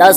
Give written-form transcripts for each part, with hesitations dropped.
10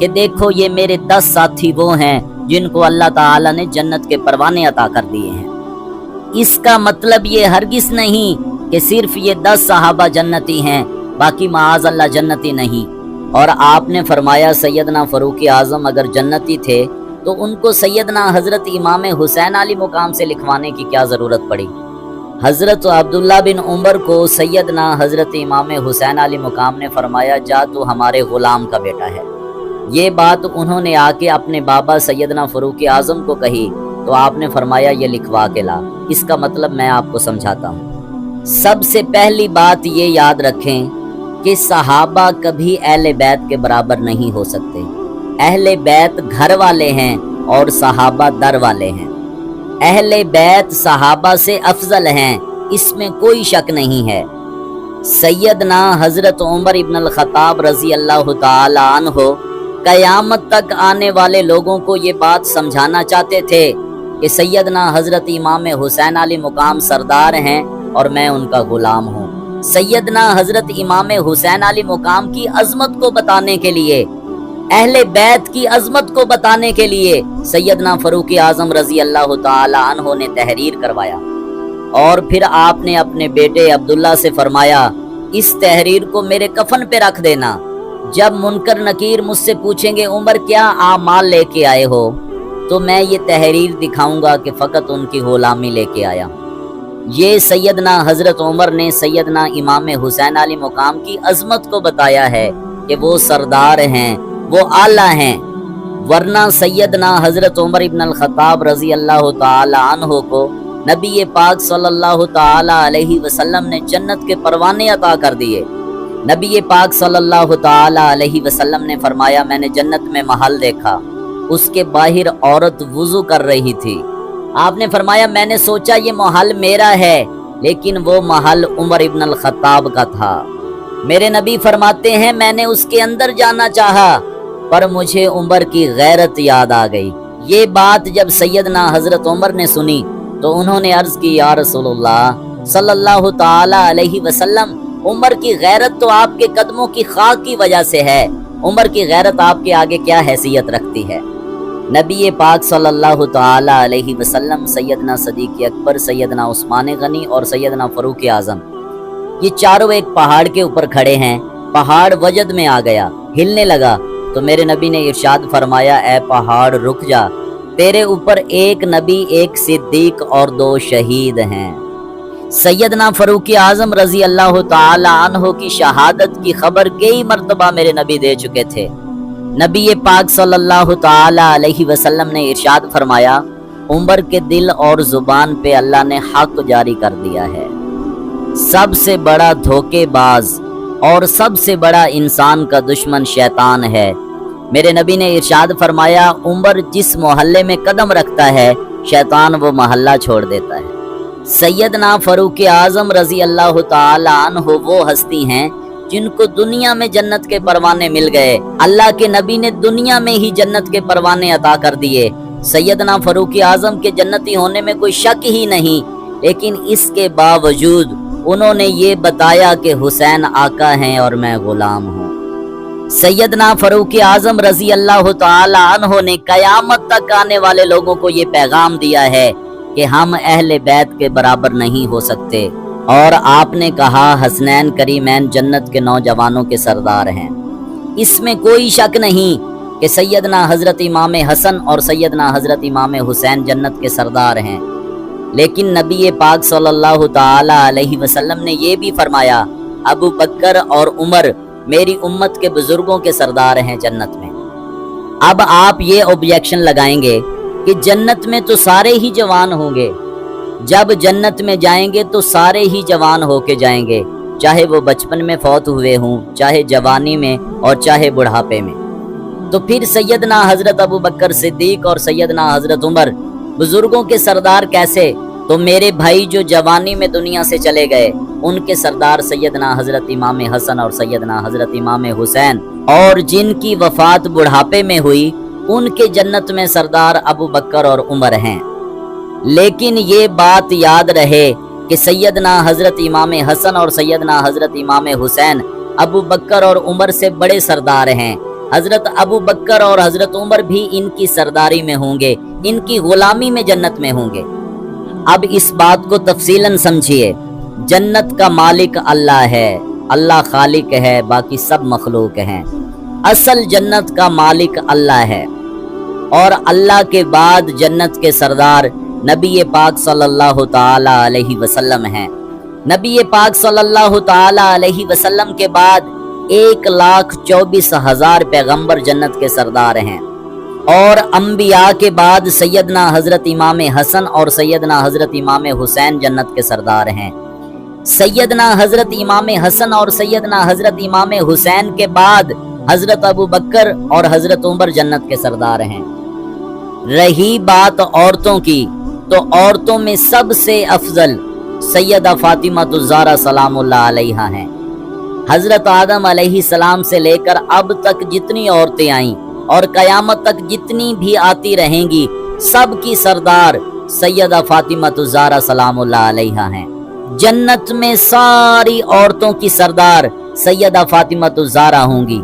کہ دیکھو یہ میرے 10 ساتھی وہ ہیں جن کو اللہ تعالی نے جنت کے پروانے عطا کر دیے ہیں۔ اس کا مطلب یہ ہرگز نہیں کہ صرف یہ 10 صحابہ جنتی ہیں، باقی معاذ اللہ جنتی نہیں۔ اور آپ نے فرمایا سیدنا فاروق اعظم اگر جنتی تھے تو ان کو سیدنا حضرت امام حسین علی مقام سے لکھوانے کی کیا ضرورت پڑی؟ حضرت عبداللہ بن عمر کو سیدنا حضرت امام حسین علی مقام نے فرمایا جا تو ہمارے غلام کا بیٹا ہے۔ یہ بات انہوں نے آ کے اپنے بابا سیدنا فاروق اعظم کو کہی تو آپ نے فرمایا یہ لکھوا کے لا۔ اس کا مطلب میں آپ کو سمجھاتا ہوں۔ سب سے پہلی بات یہ یاد رکھیں کہ صحابہ کبھی اہل بیت کے برابر نہیں ہو سکتے۔ اہل بیت گھر والے ہیں اور صحابہ در والے ہیں۔ اہل بیت صحابہ سے افضل ہیں، اس میں کوئی شک نہیں ہے۔ سیدنا حضرت عمر ابن الخطاب رضی اللہ تعالی عنہ قیامت تک آنے والے لوگوں کو یہ بات سمجھانا چاہتے تھے کہ سیدنا حضرت امام حسین علی مقام سردار ہیں اور میں ان کا غلام ہوں۔ سیدنا حضرت امام حسین علی مقام کی عظمت کو بتانے کے لیے، اہل بیت کی عظمت کو بتانے کے لیے سیدنا فاروق اعظم رضی اللہ تعالی عنہ نے تحریر کروایا، اور پھر آپ نے اپنے بیٹے عبداللہ سے فرمایا اس تحریر کو میرے کفن پہ رکھ دینا، جب منکر نکیر مجھ سے پوچھیں گے عمر کیا اعمال لے کے آئے ہو تو میں یہ تحریر دکھاؤں گا کہ فقط ان کی غلامی لے کے آیا۔ یہ سیدنا حضرت عمر نے سیدنا امام حسین علی مقام کی عظمت کو بتایا ہے کہ وہ سردار ہیں، وہ اعلیٰ ہیں، ورنہ سیدنا حضرت عمر ابن الخطاب رضی اللہ تعالی عنہ کو نبی پاک صلی اللہ تعالی علیہ وسلم نے جنت کے پروانے عطا کر دیے۔ نبی پاک صلی اللہ تعالی علیہ وسلم نے فرمایا میں نے جنت میں محل دیکھا، اس کے باہر عورت وضو کر رہی تھی۔ آپ نے فرمایا میں نے سوچا یہ محل میرا ہے، لیکن وہ محل عمر ابن الخطاب کا تھا۔ میرے نبی فرماتے ہیں میں نے اس کے اندر جانا چاہا پر مجھے عمر کی غیرت یاد آ گئی۔ یہ بات جب سیدنا حضرت عمر نے سنی تو انہوں نے عرض کی یا رسول اللہ صلی اللہ تعالی علیہ وسلم، عمر کی غیرت تو آپ کے قدموں کی خاک کی وجہ سے ہے، عمر کی غیرت آپ کے آگے کیا حیثیت رکھتی ہے؟ نبی پاک صلی اللہ تعالی علیہ وسلم، سیدنا صدیق اکبر، سیدنا عثمان غنی اور سیدنا فاروق اعظم، یہ چاروں ایک پہاڑ کے اوپر کھڑے ہیں۔ پہاڑ وجد میں آ گیا، ہلنے لگا تو میرے نبی نے ارشاد فرمایا اے پہاڑ رک جا، تیرے اوپر ایک نبی، ایک صدیق اور 2 شہید ہیں۔ سیدنا فاروق اعظم رضی اللہ تعالی عنہ کی شہادت کی خبر کئی مرتبہ میرے نبی دے چکے تھے۔ نبی پاک صلی اللہ تعالی علیہ وسلم نے ارشاد فرمایا عمر کے دل اور زبان پہ اللہ نے حق جاری کر دیا ہے۔ سب سے بڑا دھوکے باز اور سب سے بڑا انسان کا دشمن شیطان ہے۔ میرے نبی نے ارشاد فرمایا عمر جس محلے میں قدم رکھتا ہے شیطان وہ محلہ چھوڑ دیتا ہے۔ سیدنا فاروق اعظم رضی اللہ تعالی عنہ وہ ہستی ہیں جن کو دنیا میں جنت کے پروانے مل گئے، اللہ کے نبی نے دنیا میں ہی جنت کے پروانے عطا کر دیے۔ سیدنا فاروق اعظم کے جنتی ہونے میں کوئی شک ہی نہیں، لیکن اس کے باوجود انہوں نے یہ بتایا کہ حسین آقا ہیں اور میں غلام ہوں۔ سیدنا فاروق اعظم رضی اللہ تعالی عنہ نے قیامت تک آنے والے لوگوں کو یہ پیغام دیا ہے کہ ہم اہل بیت کے برابر نہیں ہو سکتے، اور آپ نے کہا حسنین کریمین جنت کے نوجوانوں کے سردار ہیں۔ اس میں کوئی شک نہیں کہ سیدنا حضرت امام حسن اور سیدنا حضرت امام حسین جنت کے سردار ہیں، لیکن نبی پاک صلی اللہ تعالی علیہ وسلم نے یہ بھی فرمایا ابو بکر اور عمر میری امت کے بزرگوں کے سردار ہیں جنت میں۔ اب آپ یہ اوبجیکشن لگائیں گے کہ جنت میں تو سارے ہی جوان ہوں گے، جب جنت میں جائیں گے تو سارے ہی جوان ہو کے جائیں گے، چاہے وہ بچپن میں فوت ہوئے ہوں، چاہے جوانی میں اور چاہے بڑھاپے میں، تو پھر سیدنا حضرت ابو بکر صدیق اور سیدنا حضرت عمر بزرگوں کے سردار کیسے؟ تو میرے بھائی جو جوانی میں دنیا سے چلے گئے ان کے سردار سیدنا حضرت امام حسن اور سیدنا حضرت امام حسین، اور جن کی وفات بڑھاپے میں ہوئی ان کے جنت میں سردار ابو بکر اور عمر ہیں۔ لیکن یہ بات یاد رہے کہ سیدنا حضرت امام حسن اور سیدنا حضرت امام حسین ابو بکر اور عمر سے بڑے سردار ہیں، حضرت ابو بکر اور حضرت عمر بھی ان کی سرداری میں ہوں گے، ان کی غلامی میں جنت میں ہوں گے۔ اب اس بات کو تفصیلاً سمجھیے، جنت کا مالک اللہ ہے، اللہ خالق ہے، باقی سب مخلوق ہیں۔ اصل جنت کا مالک اللہ ہے، اور اللہ کے بعد جنت کے سردار نبی پاک صلی اللہ تعالی علیہ وسلم ہیں۔ نبی پاک صلی اللہ تعالی علیہ وسلم کے بعد 1,24,000 پیغمبر جنت کے سردار ہیں، اور انبیاء کے بعد سیدنا حضرت امام حسن اور سیدنا حضرت امام حسین جنت کے سردار ہیں۔ سیدنا حضرت امام حسن اور سیدنا حضرت امام حسین کے بعد حضرت ابو بکر اور حضرت عمر جنت کے سردار ہیں۔ رہی بات عورتوں کی، تو عورتوں میں سب سے افضل سیدہ فاطمہ الزہرا سلام اللہ علیہا ہیں۔ حضرت آدم علیہ السلام سے لے کر اب تک جتنی عورتیں آئیں اور قیامت تک جتنی بھی آتی رہیں گی، سب کی سردار سیدہ فاطمہ الزہرا سلام اللہ علیہا ہیں۔ جنت میں ساری عورتوں کی سردار سیدہ فاطمہ الزہرا ہوں گی،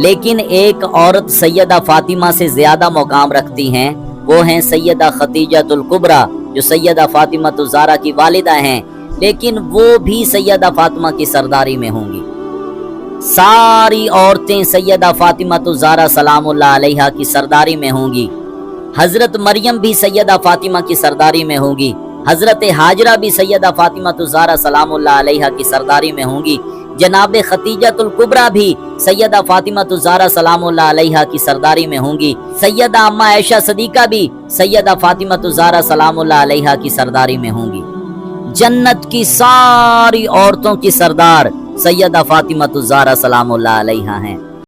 لیکن ایک عورت سیدہ فاطمہ سے زیادہ مقام رکھتی ہیں، وہ ہیں سیدہ خدیجہ الکبریٰ، جو سیدہ فاطمہ الزہرا کی والدہ ہیں، لیکن وہ بھی سیدہ فاطمہ کی سرداری میں ہوں گی۔ ساری عورتیں سیدہ فاطمہ الزہرا سلام اللہ علیہا کی سرداری میں ہوں گی۔ حضرت مریم بھی سیدہ فاطمہ کی سرداری میں ہوں گی، حضرت ہاجرہ بھی سیدہ فاطمہ الزہرا سلام اللہ علیہا کی سرداری میں ہوں گی، جناب خدیجہ الکبریٰ بھی سیدہ فاطمہ الزہرا سلام اللہ علیہا کی سرداری میں ہوں گی، سیدہ اما عائشہ صدیقہ بھی سیدہ فاطمہ الزہرا سلام اللہ علیہا کی سرداری میں ہوں گی۔ جنت کی ساری عورتوں کی سردار سیدہ فاطمہ الزہرا سلام اللہ علیہا ہیں۔